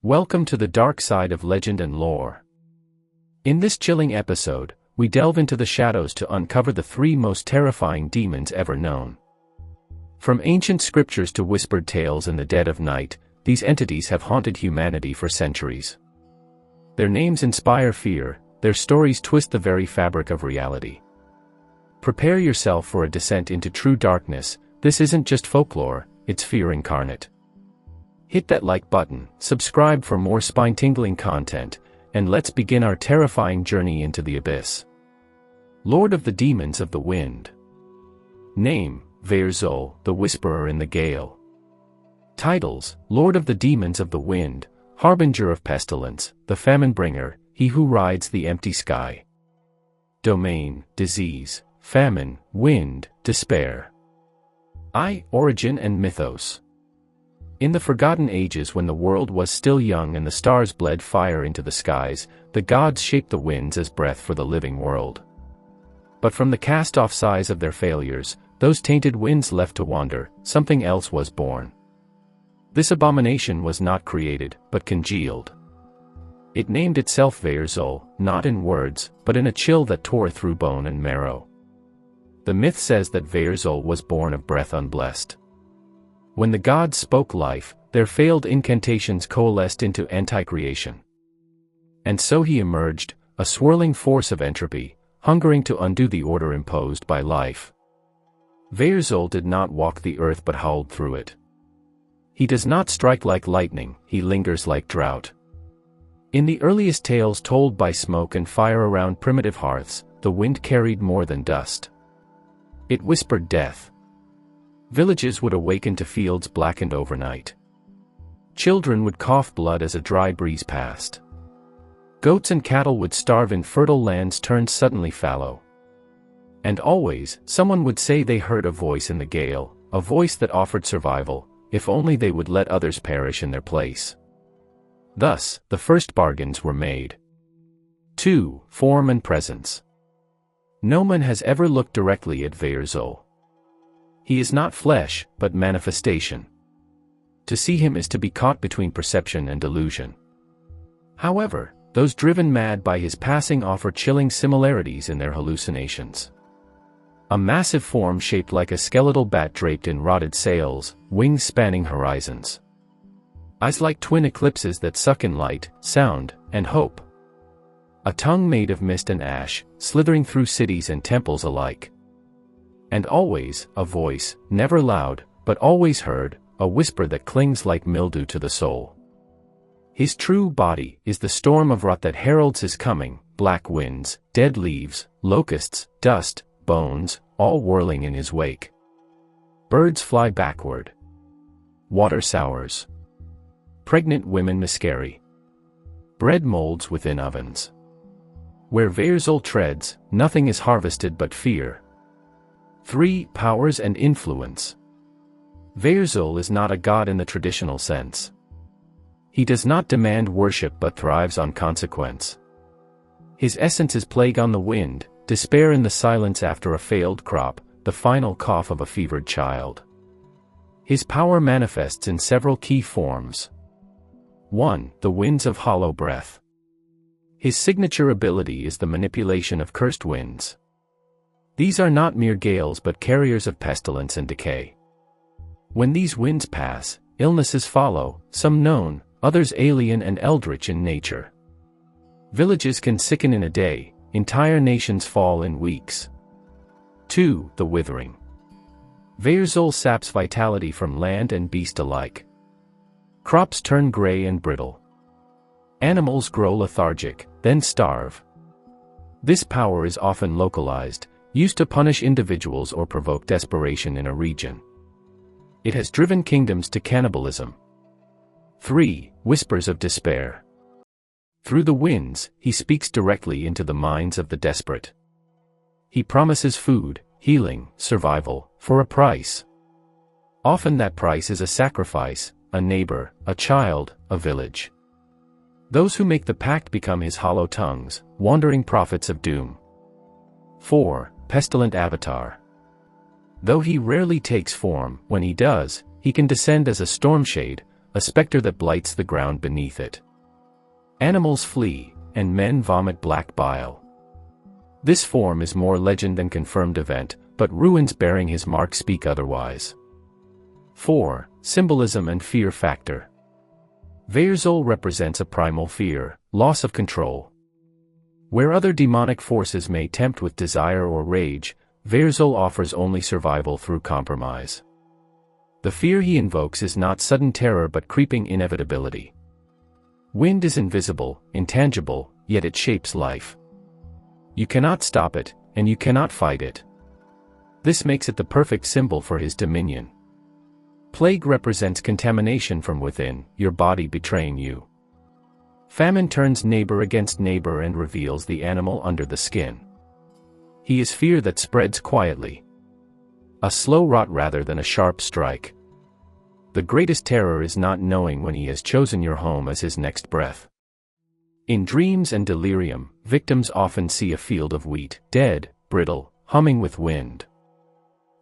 Welcome to the dark side of legend and lore. In this chilling episode, we delve into the shadows to uncover the three most terrifying demons ever known. From ancient scriptures to whispered tales in the dead of night, these entities have haunted humanity for centuries. Their names inspire fear, their stories twist the very fabric of reality. Prepare yourself for a descent into true darkness. This isn't just folklore, it's fear incarnate. Hit that like button, subscribe for more spine-tingling content, and let's begin our terrifying journey into the abyss. Lord of the Demons of the Wind. Name: Veer-Zul, the Whisperer in the Gale. Titles: Lord of the Demons of the Wind, Harbinger of Pestilence, the Famine Bringer, He who rides the empty sky. Domain: Disease, Famine, Wind, Despair. Origin and Mythos. In the forgotten ages when the world was still young and the stars bled fire into the skies, the gods shaped the winds as breath for the living world. But from the cast-off sighs of their failures, those tainted winds left to wander, something else was born. This abomination was not created, but congealed. It named itself Veer-Zul, not in words, but in a chill that tore through bone and marrow. The myth says that Veer-Zul was born of breath unblessed. When the gods spoke life, their failed incantations coalesced into anti-creation. And so he emerged, a swirling force of entropy, hungering to undo the order imposed by life. Veer-Zul did not walk the earth but howled through it. He does not strike like lightning, he lingers like drought. In the earliest tales told by smoke and fire around primitive hearths, the wind carried more than dust. It whispered death. Villages would awaken to fields blackened overnight. Children would cough blood as a dry breeze passed. Goats and cattle would starve in fertile lands turned suddenly fallow. And always, someone would say they heard a voice in the gale, a voice that offered survival, if only they would let others perish in their place. Thus, the first bargains were made. 2. Form and Presence. No man has ever looked directly at Veer-Zul. He is not flesh, but manifestation. To see him is to be caught between perception and delusion. However, those driven mad by his passing offer chilling similarities in their hallucinations. A massive form shaped like a skeletal bat draped in rotted sails, wings spanning horizons. Eyes like twin eclipses that suck in light, sound, and hope. A tongue made of mist and ash, slithering through cities and temples alike. And always, a voice, never loud, but always heard, a whisper that clings like mildew to the soul. His true body is the storm of rot that heralds his coming, black winds, dead leaves, locusts, dust, bones, all whirling in his wake. Birds fly backward. Water sours. Pregnant women miscarry. Bread molds within ovens. Where Veer-Zul treads, nothing is harvested but fear. 3. Powers and Influence. Veer-Zul is not a god in the traditional sense. He does not demand worship but thrives on consequence. His essence is plague on the wind, despair in the silence after a failed crop, the final cough of a fevered child. His power manifests in several key forms. 1. The winds of hollow breath. His signature ability is the manipulation of cursed winds. These are not mere gales but carriers of pestilence and decay. When these winds pass, illnesses follow, some known, others alien and eldritch in nature. Villages can sicken in a day, entire nations fall in weeks. 2. The Withering. Veer-Zul saps vitality from land and beast alike. Crops turn gray and brittle. Animals grow lethargic, then starve. This power is often localized, used to punish individuals or provoke desperation in a region. It has driven kingdoms to cannibalism. 3. Whispers of Despair. Through the winds, he speaks directly into the minds of the desperate. He promises food, healing, survival, for a price. Often that price is a sacrifice, a neighbor, a child, a village. Those who make the pact become his hollow tongues, wandering prophets of doom. 4. Pestilent Avatar. Though he rarely takes form, when he does, he can descend as a storm shade, a specter that blights the ground beneath it. Animals flee, and men vomit black bile. This form is more legend than confirmed event, but ruins bearing his mark speak otherwise. 4. Symbolism and fear factor. Veerzul represents a primal fear, loss of control. Where other demonic forces may tempt with desire or rage, Veerzul offers only survival through compromise. The fear he invokes is not sudden terror but creeping inevitability. Wind is invisible, intangible, yet it shapes life. You cannot stop it, and you cannot fight it. This makes it the perfect symbol for his dominion. Plague represents contamination from within, your body betraying you. Famine turns neighbor against neighbor and reveals the animal under the skin. He is fear that spreads quietly. A slow rot rather than a sharp strike. The greatest terror is not knowing when he has chosen your home as his next breath. In dreams and delirium, victims often see a field of wheat, dead, brittle, humming with wind.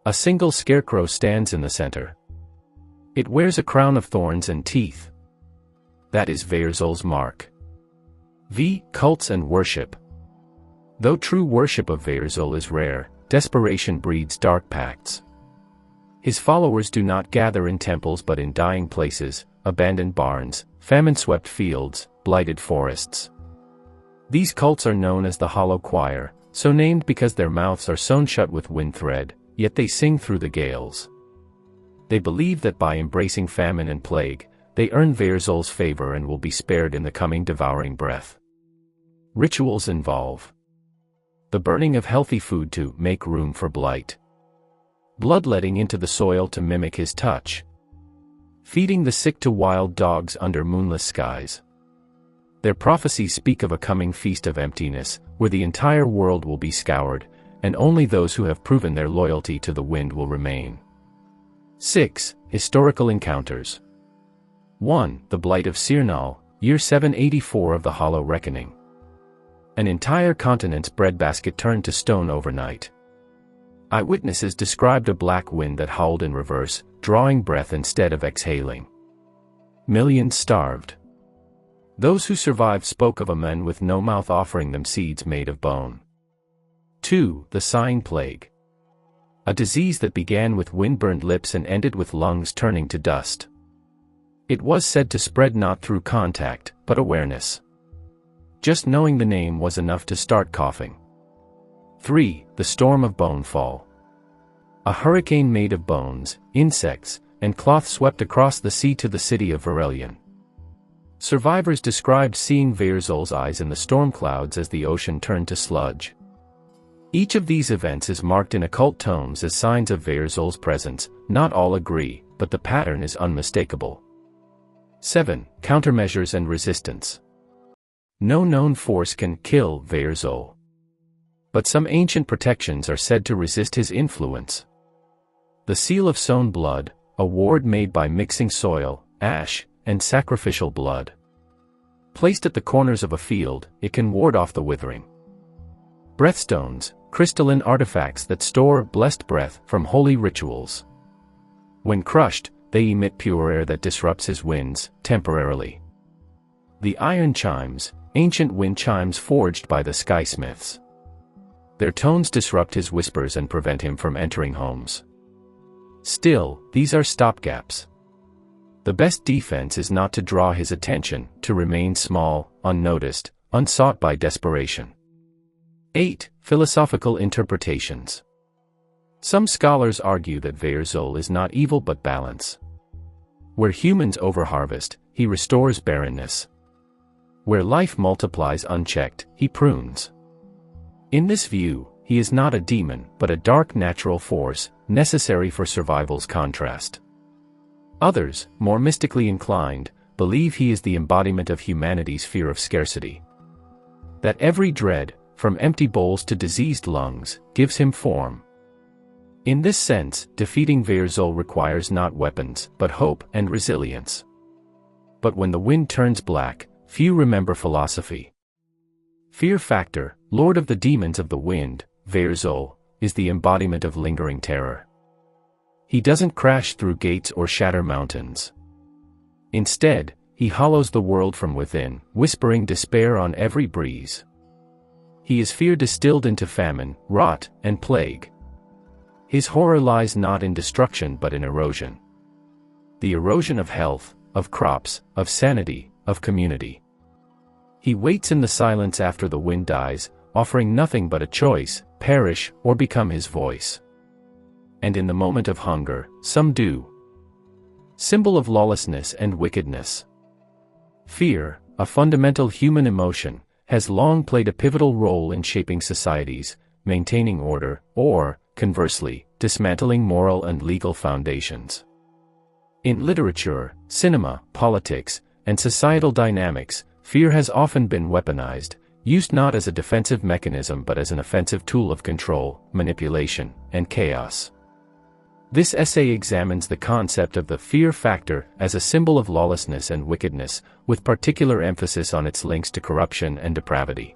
A single scarecrow stands in the center. It wears a crown of thorns and teeth. That is Veerzul's mark. V. Cults and worship. Though true worship of Veerzul is rare, desperation breeds dark pacts. His followers do not gather in temples but in dying places, abandoned barns, famine-swept fields, blighted forests. These cults are known as the Hollow Choir, so named because their mouths are sewn shut with wind thread, yet they sing through the gales. They believe that by embracing famine and plague, they earn Veerzul's favor and will be spared in the coming devouring breath. Rituals involve the burning of healthy food to make room for blight, bloodletting into the soil to mimic his touch, feeding the sick to wild dogs under moonless skies. Their prophecies speak of a coming feast of emptiness, where the entire world will be scoured, and only those who have proven their loyalty to the wind will remain. 6. Historical encounters. 1. The Blight of Cirnal, year 784 of the Hollow Reckoning. An entire continent's breadbasket turned to stone overnight. Eyewitnesses described a black wind that howled in reverse, drawing breath instead of exhaling. Millions starved. Those who survived spoke of a man with no mouth offering them seeds made of bone. 2. The Sighing Plague. A disease that began with wind-burned lips and ended with lungs turning to dust. It was said to spread not through contact, but awareness. Just knowing the name was enough to start coughing. 3. The Storm of Bonefall. A hurricane made of bones, insects, and cloth swept across the sea to the city of Verelion. Survivors described seeing Veerzul's eyes in the storm clouds as the ocean turned to sludge. Each of these events is marked in occult tomes as signs of Veerzul's presence. Not all agree, but the pattern is unmistakable. 7. Countermeasures and resistance. No known force can kill Veerzul. But some ancient protections are said to resist his influence. The Seal of Sown Blood, a ward made by mixing soil, ash, and sacrificial blood. Placed at the corners of a field, it can ward off the withering. Breathstones, crystalline artifacts that store blessed breath from holy rituals. When crushed, they emit pure air that disrupts his winds, temporarily. The Iron Chimes, ancient wind chimes forged by the skysmiths. Their tones disrupt his whispers and prevent him from entering homes. Still, these are stopgaps. The best defense is not to draw his attention, to remain small, unnoticed, unsought by desperation. 8. Philosophical interpretations. Some scholars argue that Veerzul is not evil but balance. Where humans overharvest, he restores barrenness. Where life multiplies unchecked, he prunes. In this view, he is not a demon but a dark natural force, necessary for survival's contrast. Others, more mystically inclined, believe he is the embodiment of humanity's fear of scarcity. That every dread, from empty bowls to diseased lungs, gives him form. In this sense, defeating Veerzul requires not weapons, but hope and resilience. But when the wind turns black, few remember philosophy. Fear factor, Lord of the Demons of the Wind, Veerzul, is the embodiment of lingering terror. He doesn't crash through gates or shatter mountains. Instead, he hollows the world from within, whispering despair on every breeze. He is fear distilled into famine, rot, and plague. His horror lies not in destruction but in erosion. The erosion of health, of crops, of sanity, of community. He waits in the silence after the wind dies, offering nothing but a choice: perish or become his voice. And in the moment of hunger, some do. Symbol of lawlessness and wickedness. Fear, a fundamental human emotion, has long played a pivotal role in shaping societies, maintaining order, or, conversely, dismantling moral and legal foundations. In literature, cinema, politics, and societal dynamics, fear has often been weaponized, used not as a defensive mechanism but as an offensive tool of control, manipulation, and chaos. This essay examines the concept of the fear factor as a symbol of lawlessness and wickedness, with particular emphasis on its links to corruption and depravity.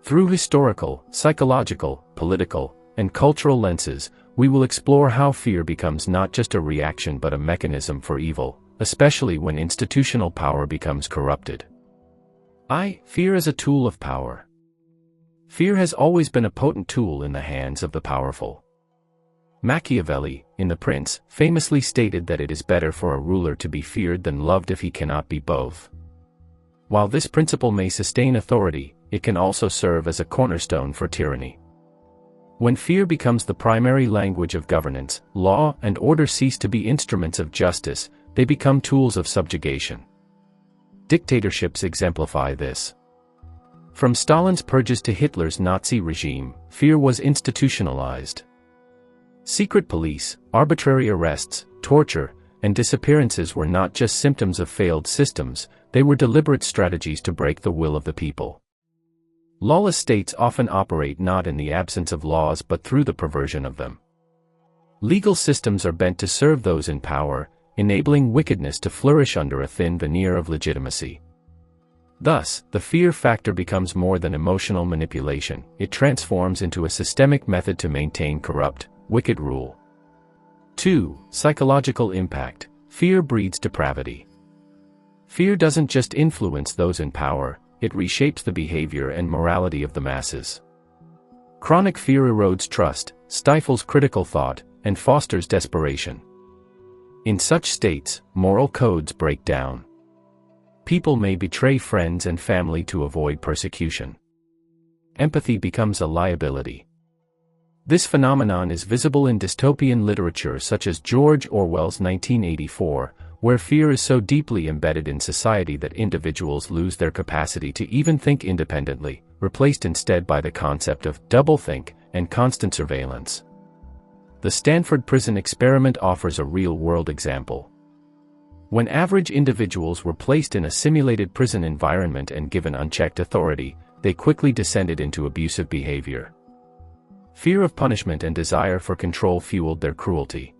Through historical, psychological, political, and cultural lenses, we will explore how fear becomes not just a reaction but a mechanism for evil, especially when institutional power becomes corrupted. Fear as a tool of power. Fear has always been a potent tool in the hands of the powerful. Machiavelli, in The Prince, famously stated that it is better for a ruler to be feared than loved if he cannot be both. While this principle may sustain authority, it can also serve as a cornerstone for tyranny. When fear becomes the primary language of governance, law and order cease to be instruments of justice, they become tools of subjugation. Dictatorships exemplify this. From Stalin's purges to Hitler's Nazi regime, fear was institutionalized. Secret police, arbitrary arrests, torture, and disappearances were not just symptoms of failed systems, they were deliberate strategies to break the will of the people. Lawless states often operate not in the absence of laws but through the perversion of them. Legal systems are bent to serve those in power, enabling wickedness to flourish under a thin veneer of legitimacy. Thus, the fear factor becomes more than emotional manipulation, it transforms into a systemic method to maintain corrupt, wicked rule. 2. Psychological impact. Fear breeds depravity. Fear doesn't just influence those in power, it reshapes the behavior and morality of the masses. Chronic fear erodes trust, stifles critical thought, and fosters desperation. In such states, moral codes break down. People may betray friends and family to avoid persecution. Empathy becomes a liability. This phenomenon is visible in dystopian literature such as George Orwell's 1984, where fear is so deeply embedded in society that individuals lose their capacity to even think independently, replaced instead by the concept of doublethink and constant surveillance. The Stanford Prison Experiment offers a real-world example. When average individuals were placed in a simulated prison environment and given unchecked authority, they quickly descended into abusive behavior. Fear of punishment and desire for control fueled their cruelty.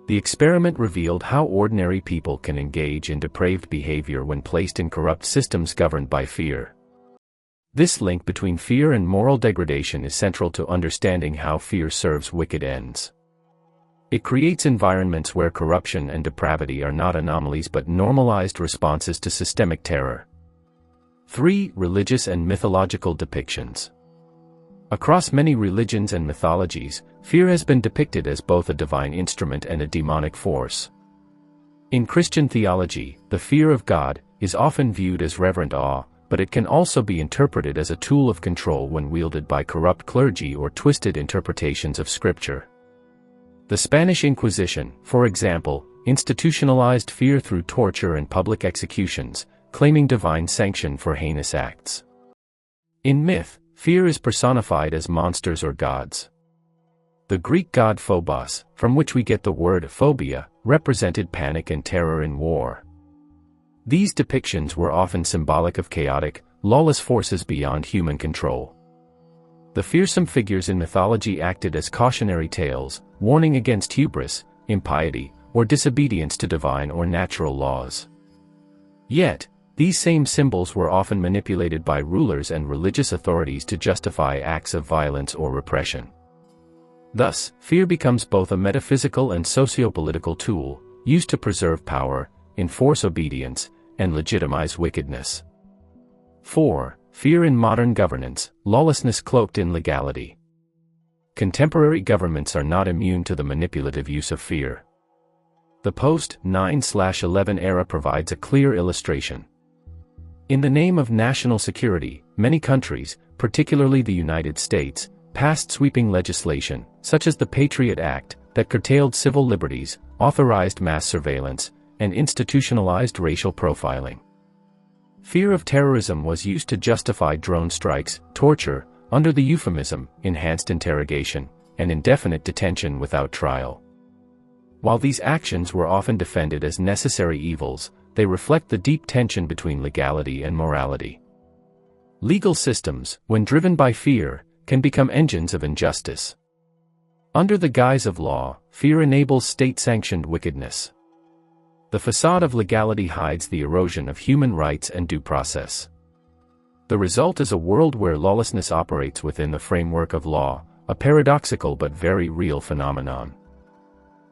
The experiment revealed how ordinary people can engage in depraved behavior when placed in corrupt systems governed by fear. This link between fear and moral degradation is central to understanding how fear serves wicked ends. It creates environments where corruption and depravity are not anomalies but normalized responses to systemic terror. 3. Religious and mythological depictions. Across many religions and mythologies, fear has been depicted as both a divine instrument and a demonic force. In Christian theology, the fear of God is often viewed as reverent awe, but it can also be interpreted as a tool of control when wielded by corrupt clergy or twisted interpretations of Scripture. The Spanish Inquisition, for example, institutionalized fear through torture and public executions, claiming divine sanction for heinous acts. In myth, fear is personified as monsters or gods. The Greek god Phobos, from which we get the word phobia, represented panic and terror in war. These depictions were often symbolic of chaotic, lawless forces beyond human control. The fearsome figures in mythology acted as cautionary tales, warning against hubris, impiety, or disobedience to divine or natural laws. Yet, these same symbols were often manipulated by rulers and religious authorities to justify acts of violence or repression. Thus, fear becomes both a metaphysical and socio-political tool, used to preserve power, enforce obedience, and legitimize wickedness. 4. Fear in modern governance, lawlessness cloaked in legality. Contemporary governments are not immune to the manipulative use of fear. The post-9/11 era provides a clear illustration. In the name of national security, many countries, particularly the United States, passed sweeping legislation, such as the Patriot Act, that curtailed civil liberties, authorized mass surveillance, and institutionalized racial profiling. Fear of terrorism was used to justify drone strikes, torture, under the euphemism, enhanced interrogation, and indefinite detention without trial. While these actions were often defended as necessary evils, they reflect the deep tension between legality and morality. Legal systems, when driven by fear, can become engines of injustice. Under the guise of law, fear enables state-sanctioned wickedness. The facade of legality hides the erosion of human rights and due process. The result is a world where lawlessness operates within the framework of law, a paradoxical but very real phenomenon.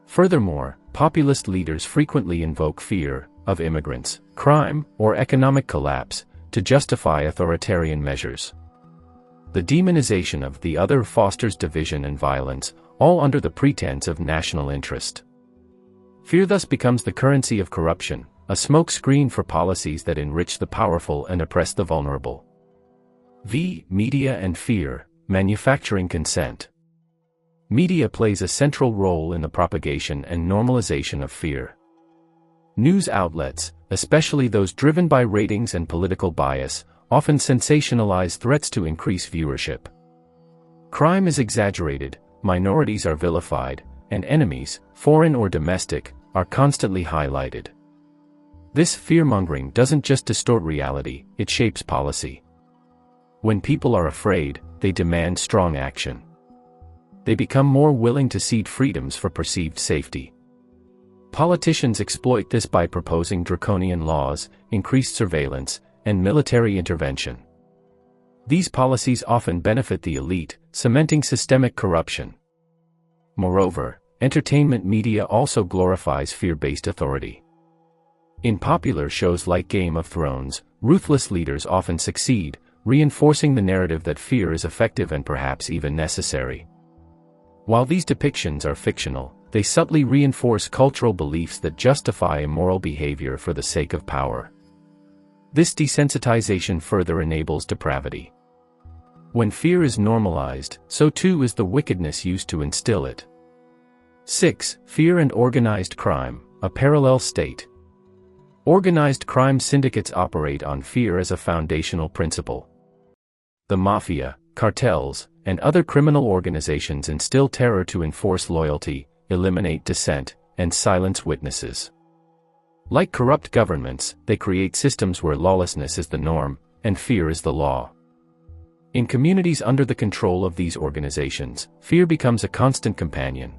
Furthermore, populist leaders frequently invoke fear of immigrants, crime, or economic collapse to justify authoritarian measures. The demonization of the other fosters division and violence, all under the pretense of national interest. Fear thus becomes the currency of corruption, a smokescreen for policies that enrich the powerful and oppress the vulnerable. Media and fear, manufacturing consent. Media plays a central role in the propagation and normalization of fear. News outlets, especially those driven by ratings and political bias, often sensationalize threats to increase viewership. Crime is exaggerated, minorities are vilified, and enemies, foreign or domestic, are constantly highlighted. This fear-mongering doesn't just distort reality, it shapes policy. When people are afraid, they demand strong action. They become more willing to cede freedoms for perceived safety. Politicians exploit this by proposing draconian laws, increased surveillance, and military intervention. These policies often benefit the elite, cementing systemic corruption. Moreover, entertainment media also glorifies fear-based authority. In popular shows like Game of Thrones, ruthless leaders often succeed, reinforcing the narrative that fear is effective and perhaps even necessary. While these depictions are fictional, they subtly reinforce cultural beliefs that justify immoral behavior for the sake of power. This desensitization further enables depravity. When fear is normalized, so too is the wickedness used to instill it. 6. Fear and organized crime, a parallel state. Organized crime syndicates operate on fear as a foundational principle. The mafia, cartels, and other criminal organizations instill terror to enforce loyalty, eliminate dissent, and silence witnesses. Like corrupt governments, they create systems where lawlessness is the norm, and fear is the law. In communities under the control of these organizations, fear becomes a constant companion.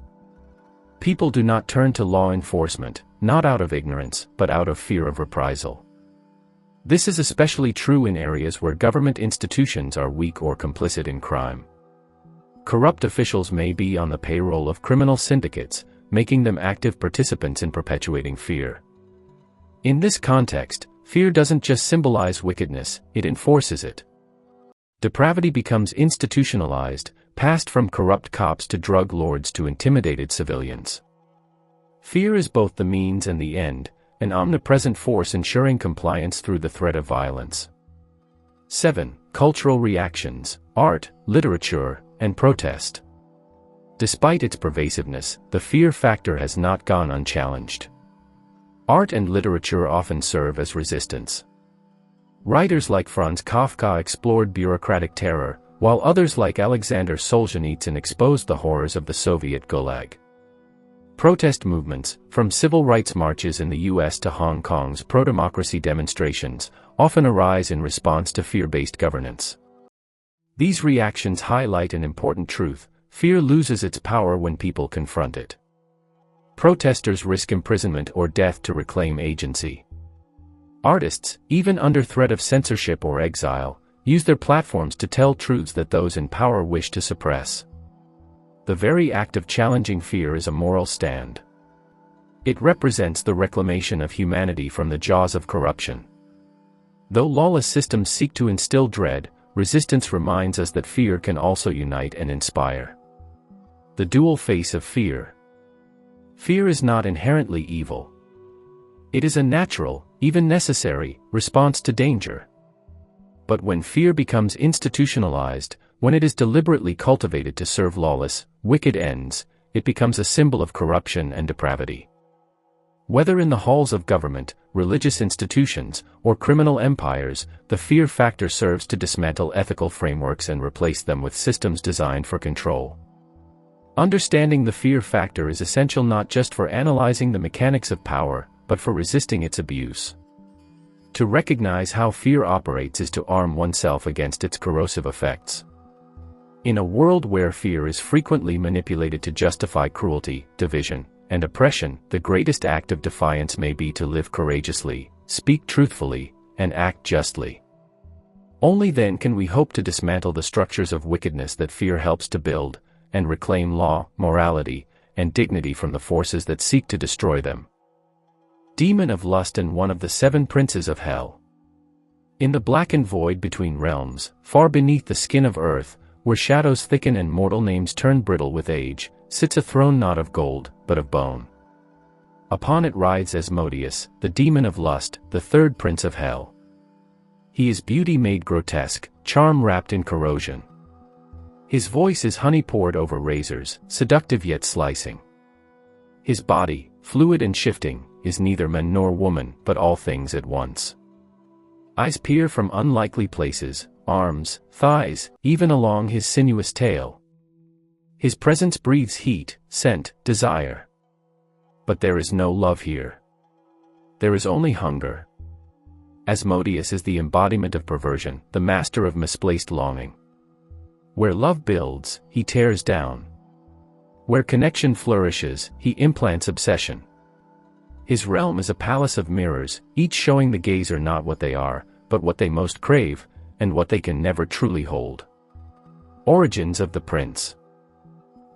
People do not turn to law enforcement, not out of ignorance, but out of fear of reprisal. This is especially true in areas where government institutions are weak or complicit in crime. Corrupt officials may be on the payroll of criminal syndicates, making them active participants in perpetuating fear. In this context, fear doesn't just symbolize wickedness, it enforces it. Depravity becomes institutionalized, passed from corrupt cops to drug lords to intimidated civilians. Fear is both the means and the end, an omnipresent force ensuring compliance through the threat of violence. 7. Cultural reactions, art, literature, and protest. Despite its pervasiveness, the fear factor has not gone unchallenged. Art and literature often serve as resistance. Writers like Franz Kafka explored bureaucratic terror, while others like Alexander Solzhenitsyn exposed the horrors of the Soviet Gulag. Protest movements, from civil rights marches in the US to Hong Kong's pro-democracy demonstrations, often arise in response to fear-based governance. These reactions highlight an important truth: fear loses its power when people confront it. Protesters risk imprisonment or death to reclaim agency. Artists, even under threat of censorship or exile, use their platforms to tell truths that those in power wish to suppress. The very act of challenging fear is a moral stand. It represents the reclamation of humanity from the jaws of corruption. Though lawless systems seek to instill dread, resistance reminds us that fear can also unite and inspire. The dual face of fear. Fear is not inherently evil. It is a natural, even necessary, response to danger. But when fear becomes institutionalized, when it is deliberately cultivated to serve lawless, wicked ends, it becomes a symbol of corruption and depravity. Whether in the halls of government, religious institutions, or criminal empires, the fear factor serves to dismantle ethical frameworks and replace them with systems designed for control. Understanding the fear factor is essential not just for analyzing the mechanics of power, but for resisting its abuse. To recognize how fear operates is to arm oneself against its corrosive effects. In a world where fear is frequently manipulated to justify cruelty, division, and oppression, the greatest act of defiance may be to live courageously, speak truthfully, and act justly. Only then can we hope to dismantle the structures of wickedness that fear helps to build, and reclaim law, morality, and dignity from the forces that seek to destroy them. Demon of lust and one of the 7 princes of hell. In the blackened void between realms, far beneath the skin of earth, where shadows thicken and mortal names turn brittle with age, sits a throne not of gold, but of bone. Upon it rides Asmodeus, the demon of lust, the 3rd prince of hell. He is beauty made grotesque, charm wrapped in corrosion. His voice is honey poured over razors, seductive yet slicing. His body, fluid and shifting, is neither man nor woman, but all things at once. Eyes peer from unlikely places, arms, thighs, even along his sinuous tail. His presence breathes heat, scent, desire. But there is no love here. There is only hunger. Asmodeus is the embodiment of perversion, the master of misplaced longing. Where love builds, he tears down. Where connection flourishes, he implants obsession. His realm is a palace of mirrors, each showing the gazer not what they are, but what they most crave, and what they can never truly hold. Origins of the Prince.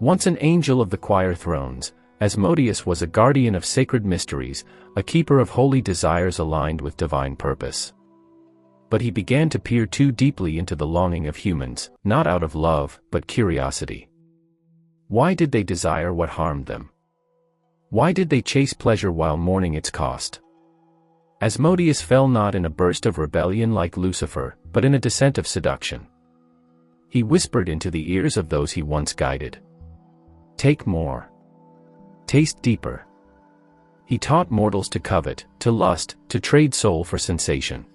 Once an angel of the choir thrones, Asmodeus was a guardian of sacred mysteries, a keeper of holy desires aligned with divine purpose. But he began to peer too deeply into the longing of humans, not out of love, but curiosity. Why did they desire what harmed them? Why did they chase pleasure while mourning its cost? Asmodeus fell not in a burst of rebellion like Lucifer, but in a descent of seduction. He whispered into the ears of those he once guided. Take more. Taste deeper. He taught mortals to covet, to lust, to trade soul for sensation.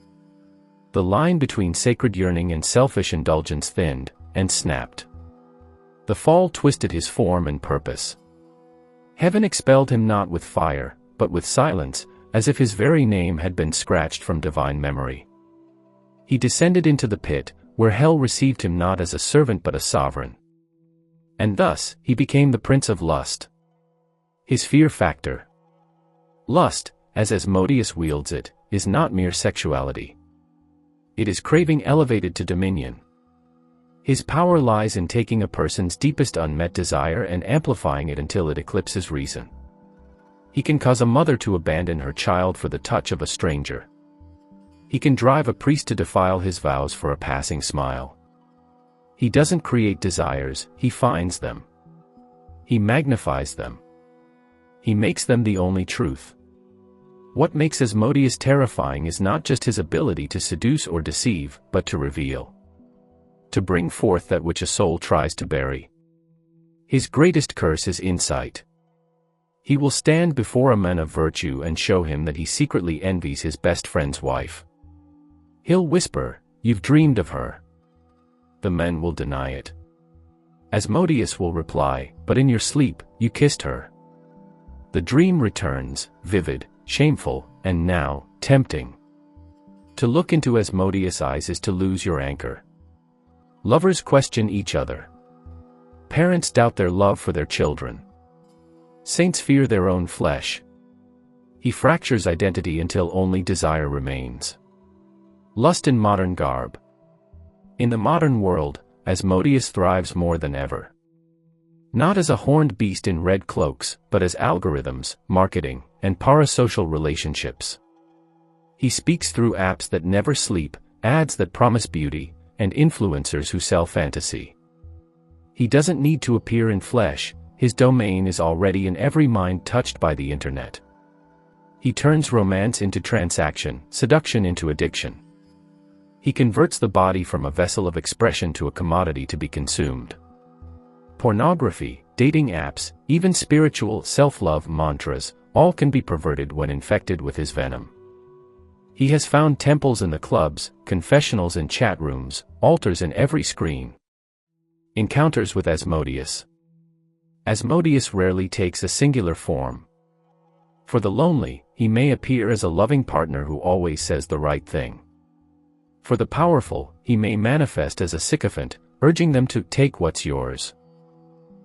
The line between sacred yearning and selfish indulgence thinned, and snapped. The fall twisted his form and purpose. Heaven expelled him not with fire, but with silence, as if his very name had been scratched from divine memory. He descended into the pit, where hell received him not as a servant but a sovereign. And thus, he became the prince of lust. His fear factor. Lust, as Asmodeus wields it, is not mere sexuality. It is craving elevated to dominion. His power lies in taking a person's deepest unmet desire and amplifying it until it eclipses reason. He can cause a mother to abandon her child for the touch of a stranger. He can drive a priest to defile his vows for a passing smile. He doesn't create desires, he finds them. He magnifies them. He makes them the only truth. What makes Asmodeus terrifying is not just his ability to seduce or deceive, but to reveal. To bring forth that which a soul tries to bury. His greatest curse is insight. He will stand before a man of virtue and show him that he secretly envies his best friend's wife. He'll whisper, "You've dreamed of her." The men will deny it. Asmodeus will reply, "But in your sleep, you kissed her." The dream returns, vivid, shameful, and now, tempting. To look into Asmodeus' eyes is to lose your anchor. Lovers question each other. Parents doubt their love for their children. Saints fear their own flesh. He fractures identity until only desire remains. Lust in modern garb. In the modern world, Asmodeus thrives more than ever. Not as a horned beast in red cloaks, but as algorithms, marketing, and parasocial relationships. He speaks through apps that never sleep, ads that promise beauty, and influencers who sell fantasy. He doesn't need to appear in flesh, his domain is already in every mind touched by the internet. He turns romance into transaction, seduction into addiction. He converts the body from a vessel of expression to a commodity to be consumed. Pornography, dating apps, even spiritual self-love mantras, all can be perverted when infected with his venom. He has found temples in the clubs, confessionals in chat rooms, altars in every screen. Encounters with Asmodeus. Asmodeus rarely takes a singular form. For the lonely, he may appear as a loving partner who always says the right thing. For the powerful, he may manifest as a sycophant, urging them to take what's yours.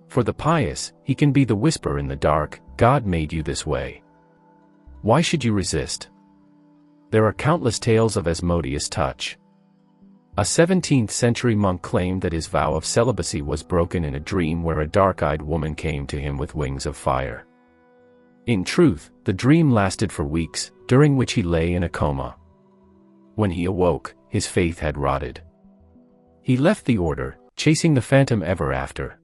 For the pious, he can be the whisper in the dark, God made you this way. Why should you resist? There are countless tales of Asmodeus' touch. A 17th-century monk claimed that his vow of celibacy was broken in a dream where a dark-eyed woman came to him with wings of fire. In truth, the dream lasted for weeks, during which he lay in a coma. When he awoke, his faith had rotted. He left the order, chasing the phantom ever after.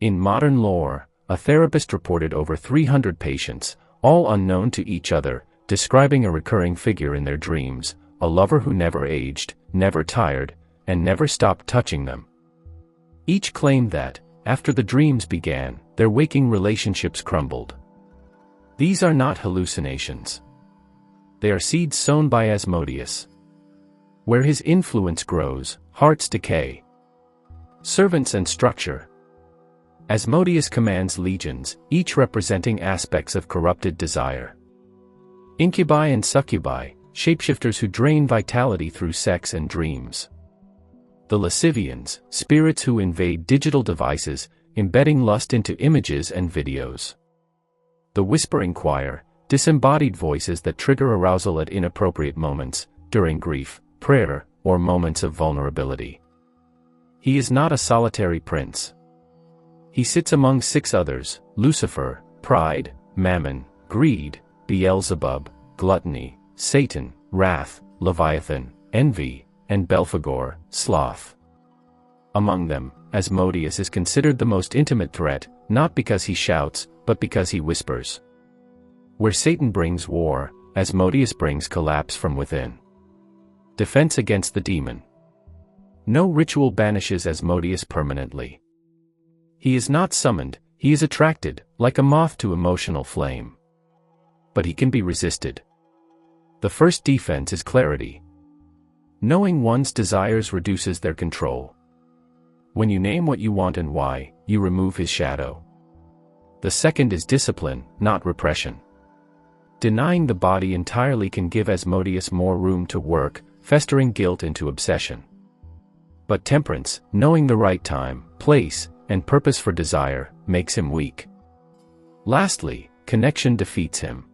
In modern lore, a therapist reported over 300 patients, all unknown to each other, describing a recurring figure in their dreams, a lover who never aged, never tired, and never stopped touching them. Each claimed that, after the dreams began, their waking relationships crumbled. These are not hallucinations. They are seeds sown by Asmodeus. Where his influence grows, hearts decay. Servants and structure. Asmodeus commands legions, each representing aspects of corrupted desire. Incubi and succubi, shapeshifters who drain vitality through sex and dreams. The lascivians, spirits who invade digital devices, embedding lust into images and videos. The whispering choir, disembodied voices that trigger arousal at inappropriate moments, during grief, prayer, or moments of vulnerability. He is not a solitary prince. He sits among 6 others: Lucifer, pride, mammon, greed, Beelzebub, gluttony, Satan, wrath, Leviathan, envy, and Belphegor, sloth. Among them, Asmodeus is considered the most intimate threat, not because he shouts, but because he whispers. Where Satan brings war, Asmodeus brings collapse from within. Defense against the demon. No ritual banishes Asmodeus permanently. He is not summoned, he is attracted, like a moth to emotional flame. But he can be resisted. The first defense is clarity. Knowing one's desires reduces their control. When you name what you want and why, you remove his shadow. The second is discipline, not repression. Denying the body entirely can give Asmodeus more room to work, festering guilt into obsession. But temperance, knowing the right time, place, and purpose for desire, makes him weak. Lastly, connection defeats him.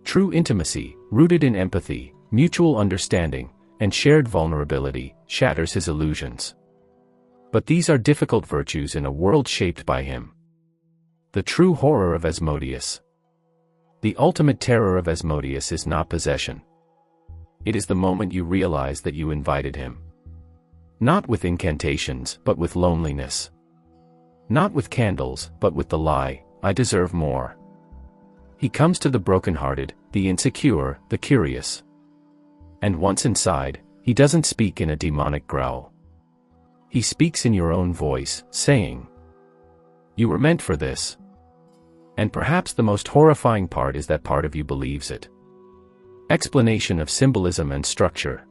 True intimacy, rooted in empathy, mutual understanding, and shared vulnerability, shatters his illusions. But these are difficult virtues in a world shaped by him. The true horror of Asmodeus. The ultimate terror of Asmodeus is not possession. It is the moment you realize that you invited him. Not with incantations, but with loneliness. Not with candles, but with the lie, I deserve more. He comes to the brokenhearted, the insecure, the curious. And once inside, he doesn't speak in a demonic growl. He speaks in your own voice, saying, "You were meant for this." And perhaps the most horrifying part is that part of you believes it. Explanation of symbolism and structure.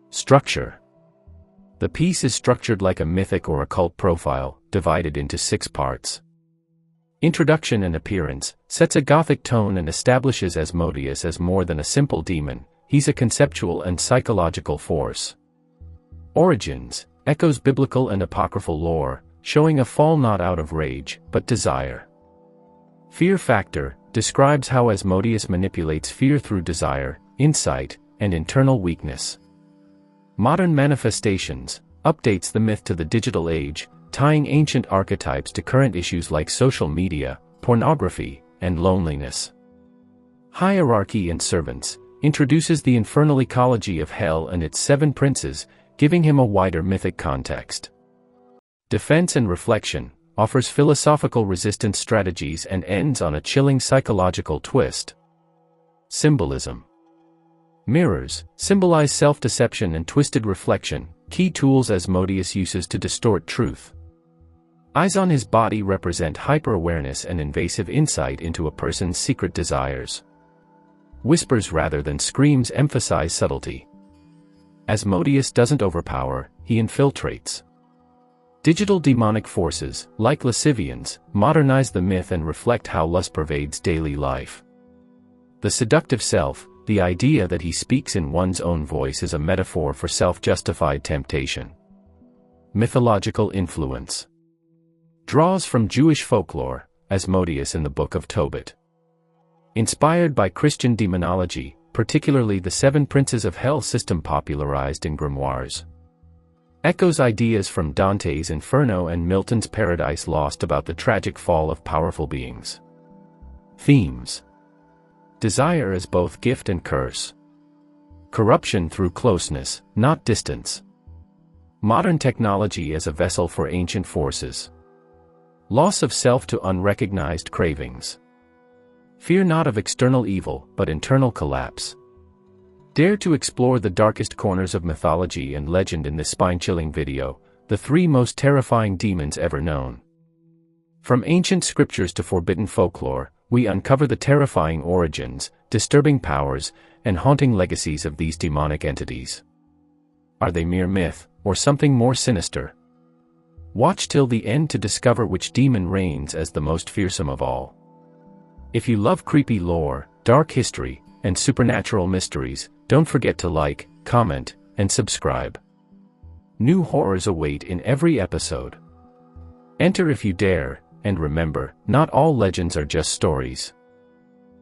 Structure. The piece is structured like a mythic or occult profile, divided into 6 parts. Introduction and appearance, sets a Gothic tone and establishes Asmodeus as more than a simple demon, he's a conceptual and psychological force. Origins, echoes biblical and apocryphal lore, showing a fall not out of rage, but desire. Fear factor, describes how Asmodeus manipulates fear through desire, insight, and internal weakness. Modern manifestations, updates the myth to the digital age, tying ancient archetypes to current issues like social media, pornography, and loneliness. Hierarchy and Servants introduces the infernal ecology of hell and its 7 princes, giving him a wider mythic context. Defense and Reflection offers philosophical resistance strategies and ends on a chilling psychological twist. Symbolism. Mirrors symbolize self-deception and twisted reflection, key tools Asmodeus uses to distort truth. Eyes on his body represent hyper-awareness and invasive insight into a person's secret desires. Whispers rather than screams emphasize subtlety. Asmodeus doesn't overpower, he infiltrates. Digital demonic forces, like lascivians, modernize the myth and reflect how lust pervades daily life. The seductive self, the idea that he speaks in one's own voice, is a metaphor for self-justified temptation. Mythological influence. Draws from Jewish folklore, Asmodeus in the Book of Tobit. Inspired by Christian demonology, particularly the 7 princes of hell system popularized in grimoires. Echoes ideas from Dante's Inferno and Milton's Paradise Lost about the tragic fall of powerful beings. Themes. Desire as both gift and curse. Corruption through closeness, not distance. Modern technology as a vessel for ancient forces. Loss of self to unrecognized cravings. Fear not of external evil, but internal collapse. Dare to explore the darkest corners of mythology and legend in this spine-chilling video, the 3 most terrifying demons ever known. From ancient scriptures to forbidden folklore, we uncover the terrifying origins, disturbing powers, and haunting legacies of these demonic entities. Are they mere myth, or something more sinister? Watch till the end to discover which demon reigns as the most fearsome of all. If you love creepy lore, dark history, and supernatural mysteries, don't forget to like, comment, and subscribe. New horrors await in every episode. Enter if you dare, and remember, not all legends are just stories.